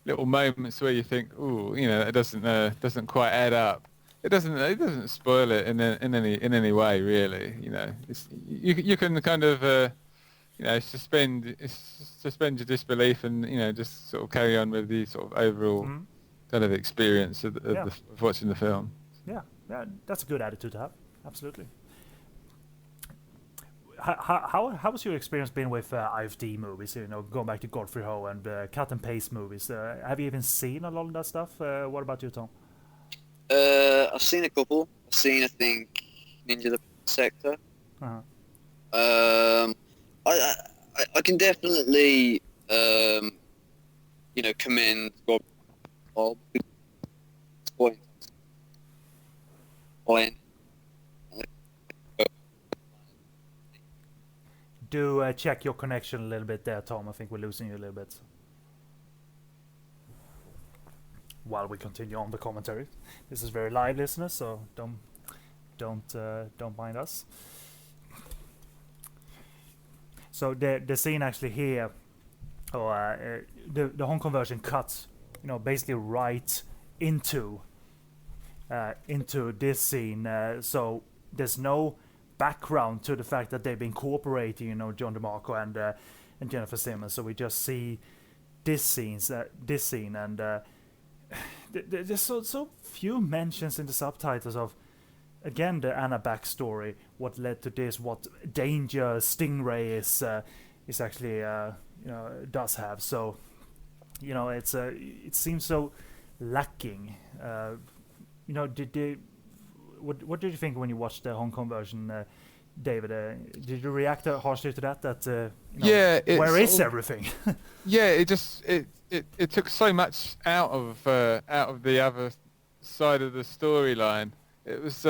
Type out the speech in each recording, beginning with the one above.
little moments where you think, "Ooh, it doesn't quite add up." It doesn't spoil it in any way, really. You can kind of suspend your disbelief and just sort of carry on with the sort of overall Mm. kind of experience of, Yeah, of watching the film. yeah, yeah. That's a good attitude to have. Absolutely. How was your experience been with IFD movies? Going back to Godfrey Ho and cut and paste movies. Have you even seen a lot of that stuff? What about you, Tom? I've seen a couple. I've seen, I think, Ninja the Sector. Uh-huh. I can definitely, commend God Bob point. Do check your connection a little bit there, Tom. I think we're losing you a little bit. While we continue on the commentary, this is very live, listeners, so don't mind us. So the scene actually here, the home conversion cuts, basically right into this scene. So there's no background to the fact that they've been cooperating, John DeMarco and Jennifer Simmons. So we just see this scene, and there's so few mentions in the subtitles of, again, the Anna backstory, what led to this, what danger Stingray is actually does have. So it seems so lacking. What did you think when you watched the Hong Kong version, David? Did you react harshly to that? Yeah, where is everything? Yeah, it took so much out of the other side of the storyline. It was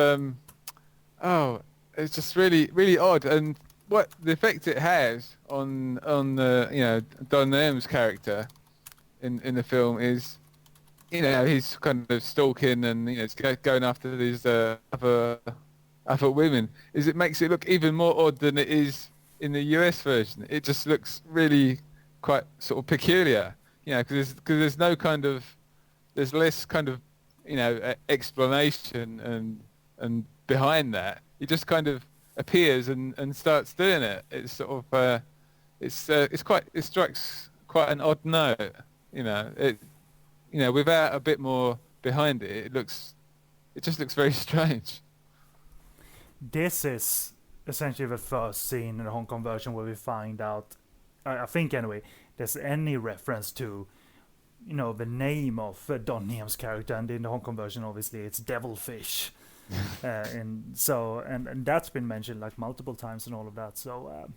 it's just really really odd, and what the effect it has on Don Niam's character in the film is, he's kind of stalking and it's going after these other women. Is it makes it look even more odd than it is in the US version. It just looks really quite sort of peculiar, because there's no kind of, there's less kind of explanation and behind that. He just kind of appears and starts doing it. It's sort of it strikes quite an odd note. Without a bit more behind it, it just looks very strange. This is essentially the first scene in the Hong Kong version where we find out, I think anyway, there's any reference to, the name of Don Niam's character, and in the Hong Kong version, obviously, it's Devilfish. And that's been mentioned like multiple times and all of that. So,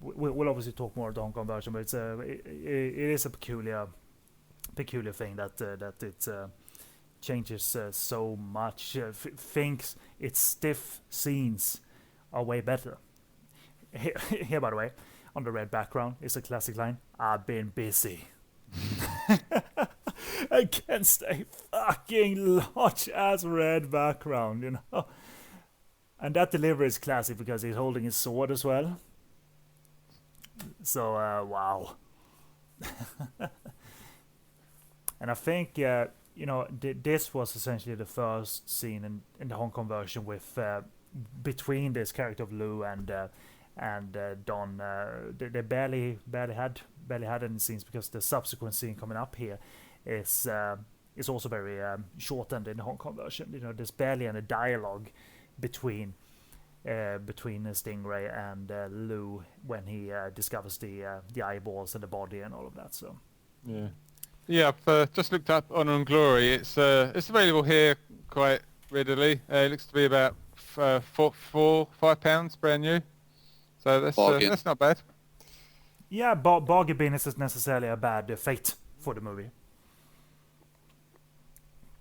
we'll obviously talk more of the Hong Kong version, but it is a peculiar thing that it changes so much. Thinks its stiff scenes are way better. Here, by the way, on the red background is a classic line: "I've been busy." Against a fucking large ass red background, and that delivery is classic because he's holding his sword as well. So wow. And I think this was essentially the first scene in the Hong Kong version with between this character of Lou and Don. They barely had any scenes, because the subsequent scene coming up here is also very shortened in the Hong Kong version. There's barely any dialogue between Stingray and Lou when he discovers the eyeballs and the body and all of that. So yeah, I've just looked up Honor and Glory. It's available here quite readily. It looks to be about £5 brand new. So that's not bad. Yeah, bargain bin isn't necessarily a bad fate for the movie.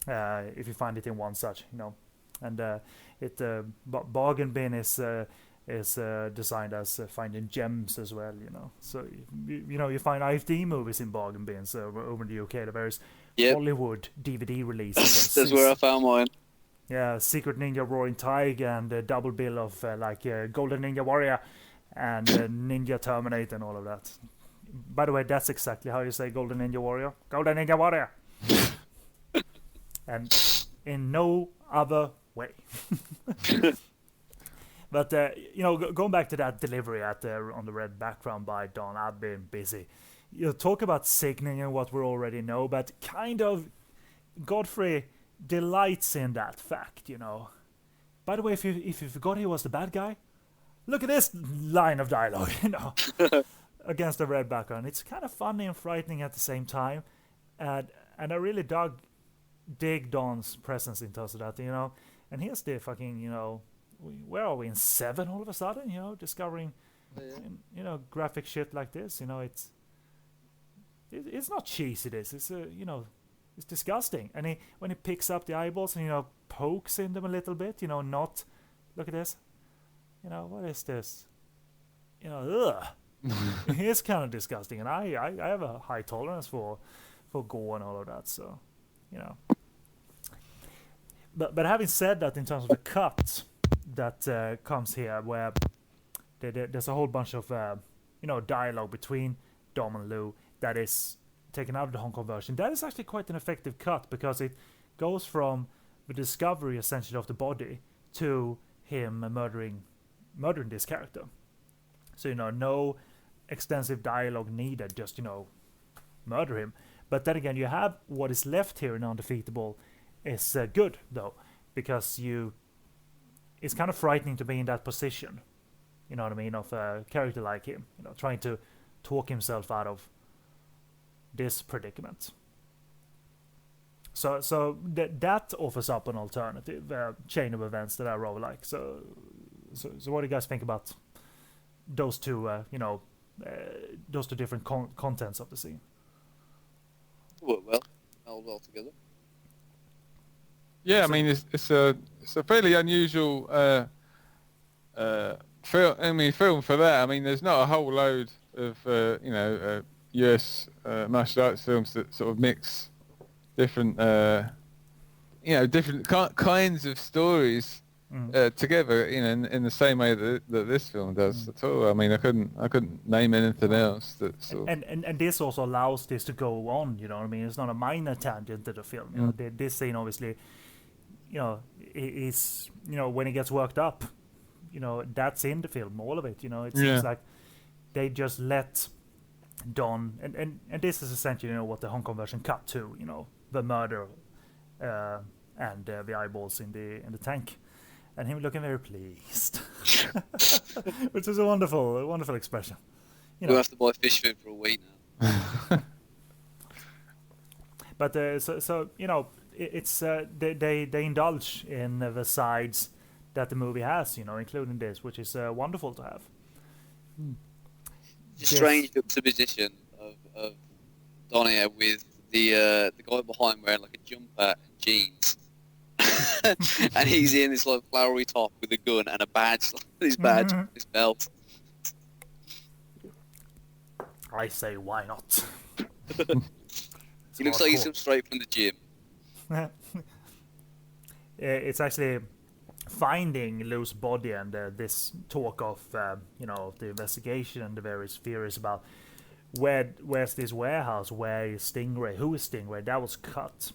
If you find it in one such, and bargain bin is designed as finding gems as well, So you find IFD movies in bargain bins over in the UK. The various Hollywood DVD releases. That's where I found mine. Yeah, Secret Ninja Roaring Tiger and a double bill of Golden Ninja Warrior and Ninja Terminator and all of that. By the way, that's exactly how you say Golden Ninja Warrior. Golden Ninja Warrior. And in no other way. But going back to that delivery on the red background by Don, I've been busy. You talk about signaling what we already know, but kind of Godfrey delights in that fact. By the way, if you forgot he was the bad guy, look at this line of dialogue. Against the red background. It's kind of funny and frightening at the same time, and I really dig Don's presence in terms of that. And here's the fucking where are we in 7 all of a sudden? Discovering graphic shit like this. It's not cheesy. It's it's disgusting. And when he picks up the eyeballs and pokes in them a little bit. Not look at this. What is this? Ugh. It's kind of disgusting, and I have a high tolerance for gore and all of that. So but having said that, in terms of the cut that comes here, where there's a whole bunch of dialogue between Dom and Lou that is taken out of the Hong Kong version, that is actually quite an effective cut, because it goes from the discovery essentially of the body to him murdering this character. So no extensive dialogue needed, just murder him. But then again, you have what is left here in Undefeatable is good though, because it's kind of frightening to be in that position, you know what I mean, of a character like him, trying to talk himself out of this predicament. So that offers up an alternative chain of events that I rather like. So what do you guys think about those two those two different contents of the scene? Well, held well together. Yeah, I mean it's a fairly unusual film for that. I mean, there's not a whole load of US martial arts films that sort of mix different different kinds of stories together, in the same way that this film does at all. I mean, I couldn't name anything else that sort of... And this also allows this to go on. You know what I mean? It's not a minor tangent to the film. This scene obviously, is when it gets worked up, that's in the film, all of it. It seems like they just let Don, and this is essentially what the Hong Kong version cut to. The murder and the eyeballs in the tank. And him looking very pleased, which is a wonderful expression. We'll have to buy fish food for a week now. But it's they indulge in the sides that the movie has, including this, which is wonderful to have. It's a strange juxtaposition of Don Niam with the guy behind wearing like a jumper and jeans. And he's in this like flowery top with a gun and a badge, his belt. I say, why not? He looks like he's come straight from the gym. It's actually finding Lou's body and this talk of the investigation and the various theories about where's this warehouse, where is Stingray, who is Stingray, that was cut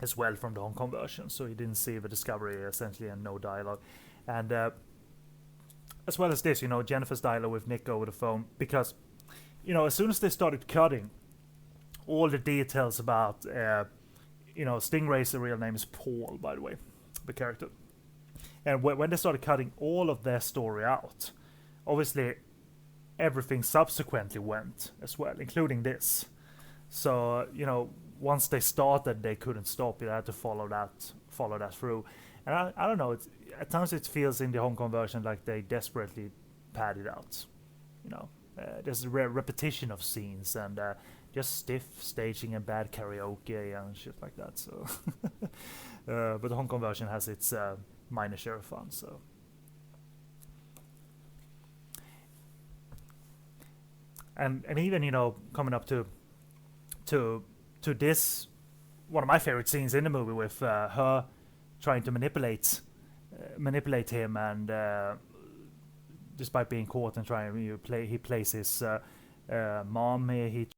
as well from the Hong Kong version, so you didn't see the discovery essentially and no dialogue. And as well as this, Jennifer's dialogue with Nick over the phone, because as soon as they started cutting all the details about Stingray's real name is Paul, by the way, the character, and when they started cutting all of their story out, obviously everything subsequently went as well, including this. So once they started, they couldn't stop. You had to follow that through. And I don't know. At times it feels in the Hong Kong version like they desperately pad it out. There's a repetition of scenes and just stiff staging and bad karaoke and shit like that. So, but the Hong Kong version has its minor share of fun. So, and even coming up to this, one of my favorite scenes in the movie with her trying to manipulate him, and despite being caught and trying he plays his mom he